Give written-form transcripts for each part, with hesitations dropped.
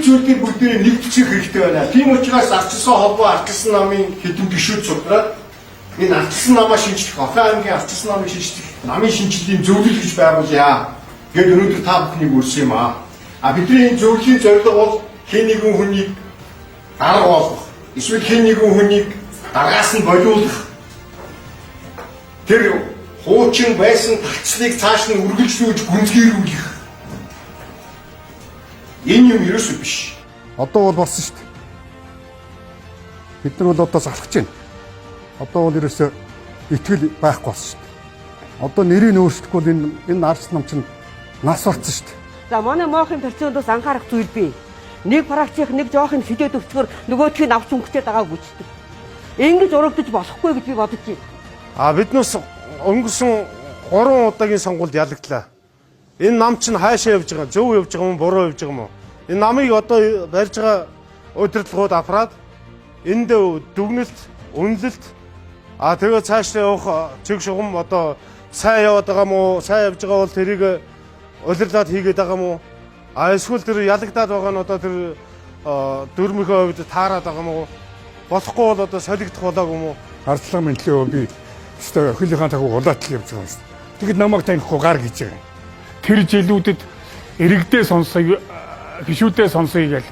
зүйлийг бүгдийг нэгтгэх хэрэгтэй байна. Тийм учраас ардчилсан холбоо ардчилсан намын хэдэн гишүүд судраад энэ ардчилсан намаа шинжлэх, Орхон аймгийн ардчилсан намыг шинжлэх, намын шинжилгээний зөвлөл гэж байгуулъя гэж өнөөдөр та бүхнийг өрсөн юм аа. Бидний энэ зөвлөлийн зорилго бол хэн нэгэн хүнийг дарга болгох, эсвэл хэн нэгэн хүнийг даргаас нь болиулах, тэр хуучин байсан тагцлыг цааш нь үргэлжлүүлж гүнзгийрүүлэх. Энэ юм ерөөсөө биш. Одоо бол болсон шүү дээ. Бид нар бол одоо залхаж байна. Одоо бол ерөөсөө итгэл байхгүй болсон шүү дээ. Одоо нэрийг өөрчлөхгүй бол энэ арч нам чинь нас барцсан шүү дээ. За манай моохын перцентоос анхаарах зүйл бий. Нэг практик нэг жоохын хидээд өвчгөр нөгөөдхийг авч өнгөтэй дагааг бүждэг. Ингэж урагдаж болохгүй гэж би бодож байна. Биднээс өнгөрсөн 3 удаагийн сонгуульд ялагдлаа. Энэ нам чинь хаашаа явж байгаа, зөв явж байгаа юм, буруу явж байгаа юм уу? Энэ намыг одоо барьж байгаа удирдлагууд аппарат энд дүгнэлт, үнэлэлт тэгээд цаашдаа явах чиг шугам одоо сайн яваад байгаа мó, сайн явж байгаа бол тэрийг удирдлаад хийгээд байгаа мó? Эсвэл тэр ялагдаад байгаа нь одоо тэр дөрмийнхөө хувьд таарад байгаа мó? Болохгүй бол одоо солигдох болоогүй мó? Ардлага мэнтлээ би өстой охиныхаа таг улаатал явж байгаа юм шүү. Тэгэд намайг танихгүй гар гэж байгаа. Тэр жилүүдэд иргэдээ сонсоё, гişүүдээ сонсоё гэж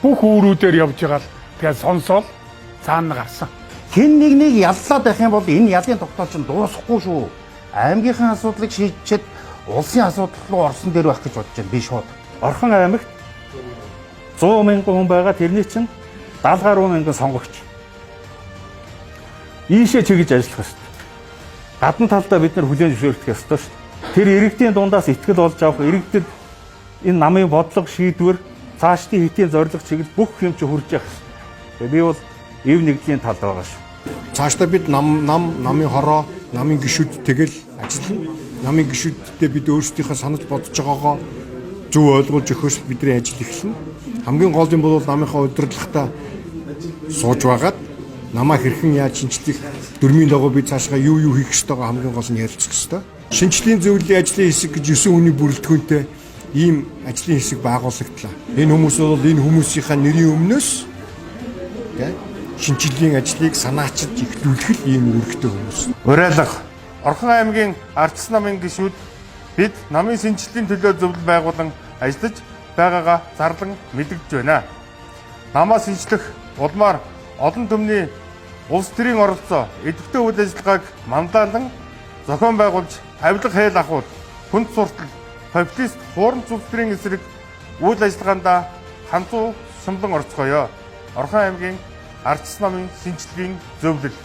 бүх үүрүүдээр явж байгаа л тэгээд сонсоол цаана гарсан. Хэн нэг яллаад байх юм бол энэ ялын тогтоол чинь дуусахгүй шүү. Аймгийнхаа асуудлыг шийдчихэд улсын асуудал руу орсон дээр байх гэж бодож байна би шууд. Орхон аймагт 100 мянган хүн байгаа, тэрний чинь 70 гаруй мянган сонгогч. Ийшээ чиглэж ажиллах ёстой. Гадна талдаа бид нар хүлээн зөвшөөрөх ёстой шүү. Тэр иргэдийн дундаас итгэл олж авах, иргэдэд энэ намын бодлого, шийдвэр, цаашдын хэдийн зорилго чиглэл бүх юм чи хүрж явах ёстой. Би бол эв нэгдлийн талд байгаа шүү. Цаашдаа бид намын хороо, намын гишүүд тэгэл ажиллана. Намын гишүүдтэй бид өөрсдийнхөө санаж бодож байгаагаа зөв ойлгуулж өгөхөөс бидний ажил эхэлнэ. Хамгийн гол юм бол намынхаа удирдлагатай сууж байгаад намаа хэрхэн яаж шинжлэх, дөрмийн дагуу бид цаашгаа юу хийх ёстойгоо хамгийн гол нь ярилцах ёстой. Шинжлэлийн зөвлөлийн ажлын хэсэг гэж 9 хүний бүрэлдэхүүнтэй ийм ажлын хэсэг байгуулагдлаа. Энэ хүмүүс бол энэ хүмүүсийнхаа нэрийн өмнөөс шинжлэлийн ажлыг санаачилж эхлүүлэх л ийм үүрэгтэй хүмүүс. Уриалга. Орхон аймгийн ардчилсан намын гишүүд бид намын шинжилгээний төлөө зөвлөл байгуулан ажиллаж байгаагаа зарлан мэдэгдэж байна. Намаа шинжлэх улмаар олон түмний улс төрийн оролцоо, идэвхтэй үйл ажиллагааг манлайлан зохион байгуулж, авилга хэл ахуйд, хүнд суртал, популист хуурын улс төрийн эсрэг үйл ажиллагаанд ханцуу сумлан орцгоё. Орхон аймгийн ардчилсан намын шинжилгээний зөвлөл